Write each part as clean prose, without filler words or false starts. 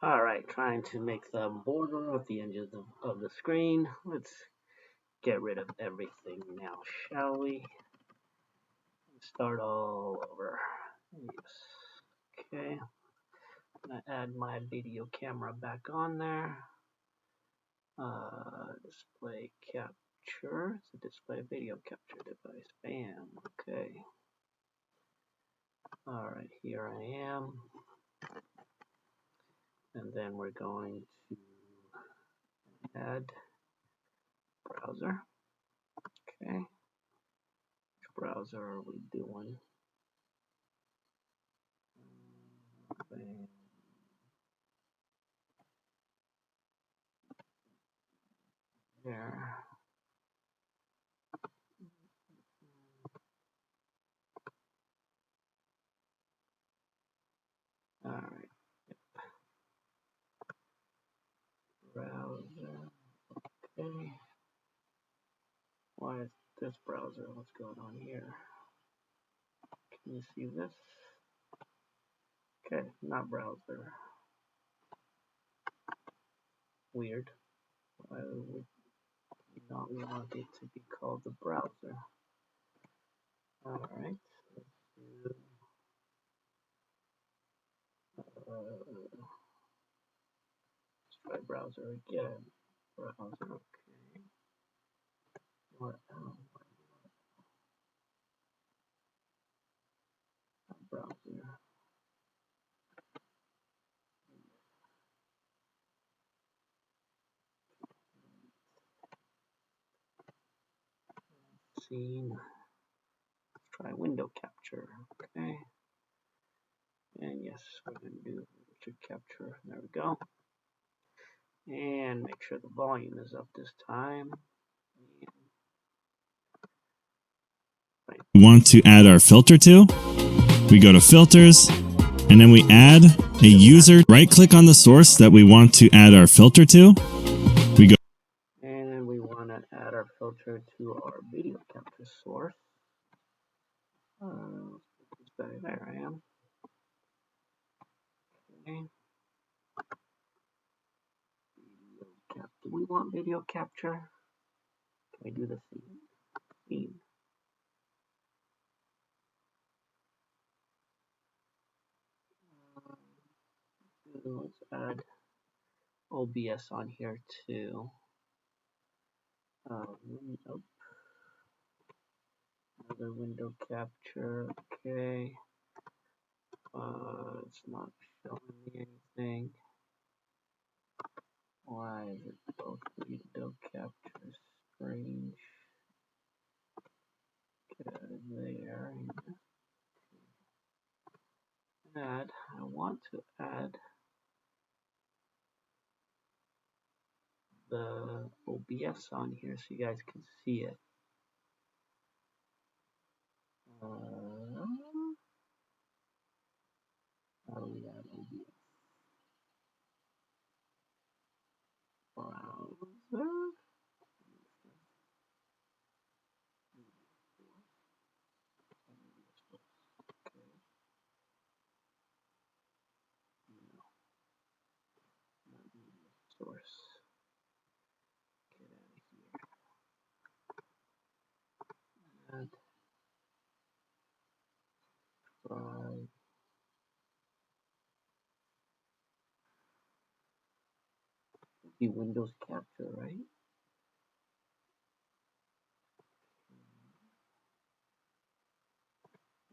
Alright, trying to make the border at the end of the screen. Let's get rid of everything now, shall we? Start all over. Yes. Okay. I'm going to add my video camera back on there. Display capture. It's a display video capture device. Bam. Okay. Alright, here I am. And then we're going to add browser. Okay. Which browser are we doing? There. Alright. Browser. Okay. Why is this browser? What's going on here? Can you see this? Okay, not browser. Weird. Why would we not want it to be called the browser? Alright. Let's try browser again. Browser, okay. What else? Browser. Scene. Let's try window capture. Okay. And yes, we're going to do picture capture. There we go. And make sure the volume is up this time. We want to add our filter to. We go to filters, and then we add a user. Right click on the source that we want to add our filter to. We go. And we want to add our filter to our video capture source. There I am. Okay. Do we want video capture? Can I do the scene? Let's add OBS on here too. Nope. Another window capture. Okay. It's not showing me anything. Why is it both window capture strange? There. Add. I want to add the OBS on here so you guys can see it. How do we add OBS? Browser. Source. Get out of here. Add. Try. Be Windows capture, right?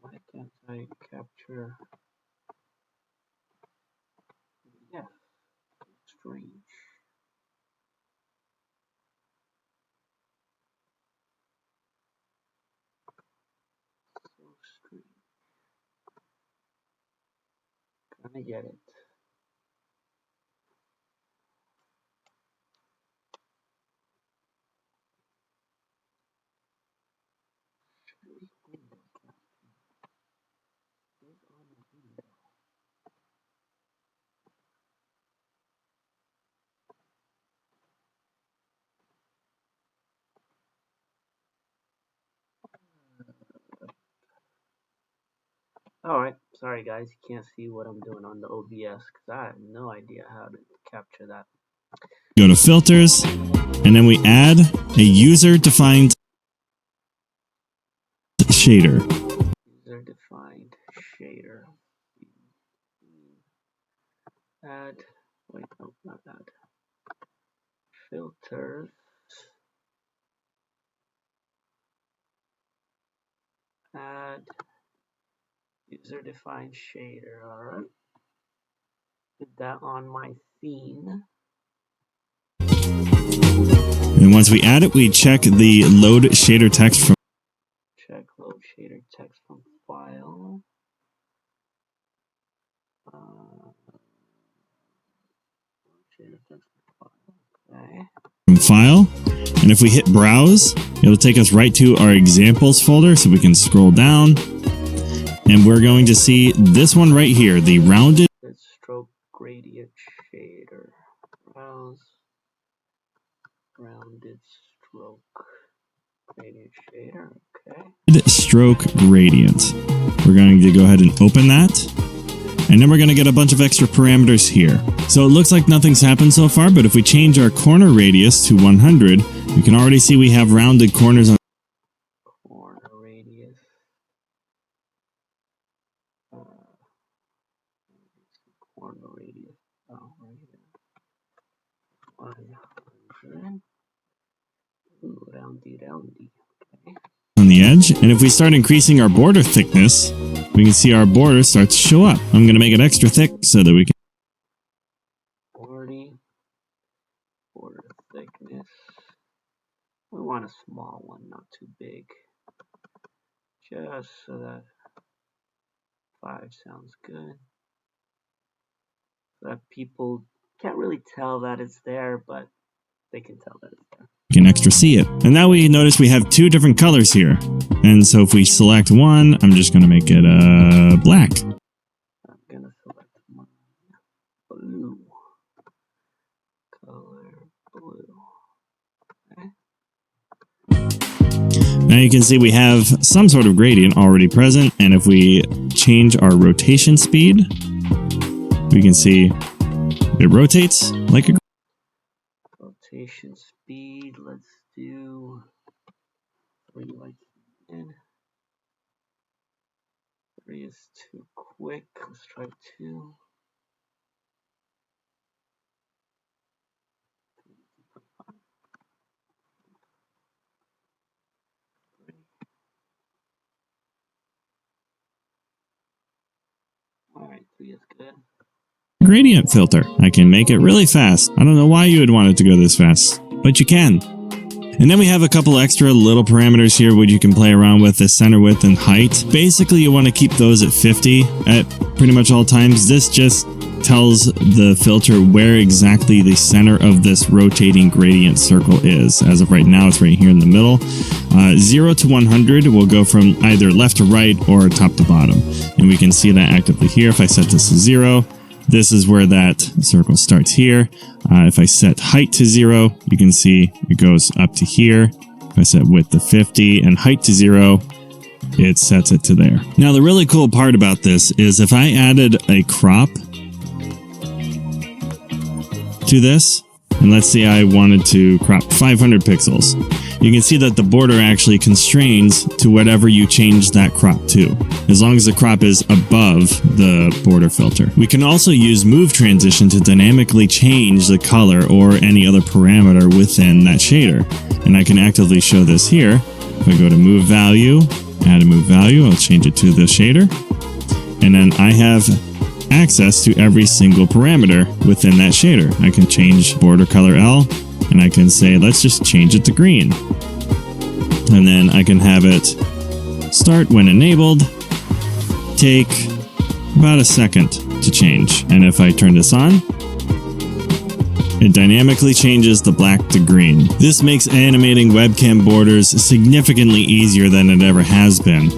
Why can't I capture? Yeah, strange. So strange. Gonna get it. Alright, sorry guys, you can't see what I'm doing on the OBS because I have no idea how to capture that. Go to filters, and then we add a user-defined shader. User-defined shader. Add, wait, no, not add. Filters. Add user-defined shader, alright. Put that on my scene. And once we add it, we check the load shader text from Check load shader text from file. Shader text from file. Okay. file. And if we hit browse, it'll take us right to our examples folder, so we can scroll down. And we're going to see this one right here, the rounded Stroke gradient shader. Browse. Rounded stroke gradient shader. Okay. stroke gradient. We're going to go ahead and open that. And then we're going to get a bunch of extra parameters here. So it looks like nothing's happened so far, but if we change our corner radius to 100, you can already see we have rounded corners on corner radius. Corner radius. Oh, right here. 100. Ooh, roundy. Okay. on the edge. And if we start increasing our border thickness, we can see our border starts to show up. I'm going to make it extra thick so that we can 40. Border thickness. We want a small one, not too big. Just so that 5 sounds good. So that people can't really tell that it's there, but they can tell that it's there. can extra see it. And now we notice we have two different colors here. And so if we select one, I'm just going to make it black. I'm going to select one. Blue. Color blue. Okay. Now you can see we have some sort of gradient already present. And if we change our rotation speed, we can see it rotates like a rotation speed. Let's do 3 like in. 3 is too quick. Let's try 2. Alright, 3 is good. gradient filter. I can make it really fast. I don't know why you would want it to go this fast, but you can. And then we have a couple extra little parameters here which you can play around with, the center width and height. Basically, you want to keep those at 50 at pretty much all times. This just tells the filter where exactly the center of this rotating gradient circle is. As of right now, it's right here in the middle. 0 to 100 will go from either left to right or top to bottom. And we can see that actively here. If I set this to 0, this is where that circle starts here. If I set height to 0, you can see it goes up to here. If I set width to 50 and height to 0, it sets it to there. Now, the really cool part about this is if I added a crop to this, and let's say I wanted to crop 500 pixels, you can see that the border actually constrains to whatever you change that crop to, as long as the crop is above the border filter. We can also use move transition to dynamically change the color or any other parameter within that shader. And I can actively show this here. If I go to move value, add a move value, I'll change it to the shader. And then I have access to every single parameter within that shader. I can change border color L, and I can say, let's just change it to green. And then I can have it start when enabled, take about a second to change. And if I turn this on, it dynamically changes the black to green. This makes animating webcam borders significantly easier than it ever has been.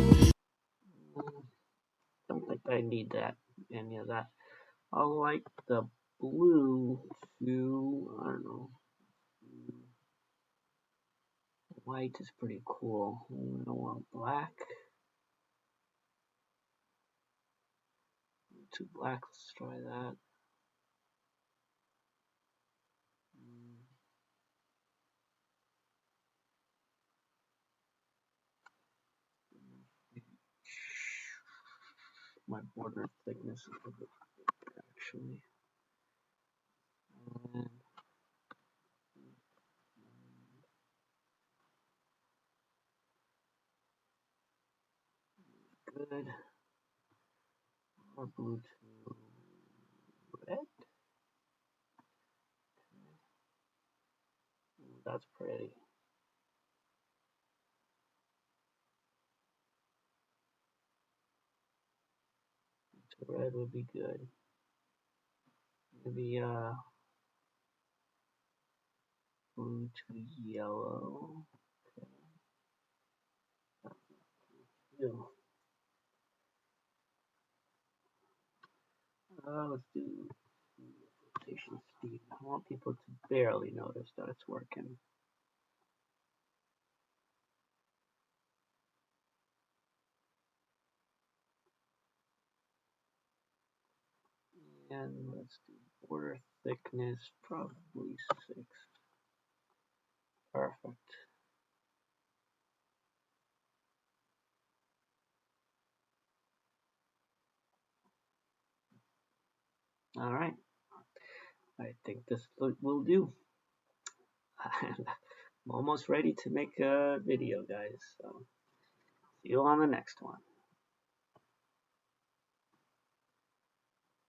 Don't think I need that, any of that. I like the blue to, I don't know. White is pretty cool. I don't want black. to black. Let's try that. My border thickness a little bit bigger, actually. And good. More blue to red. That's pretty. To red would be good. Maybe blue to yellow. Okay. Let's do rotation speed. I want people to barely notice that it's working. And let's do border thickness, probably 6. Perfect. All right. I think this will do. I'm almost ready to make a video, guys. So see you on the next one.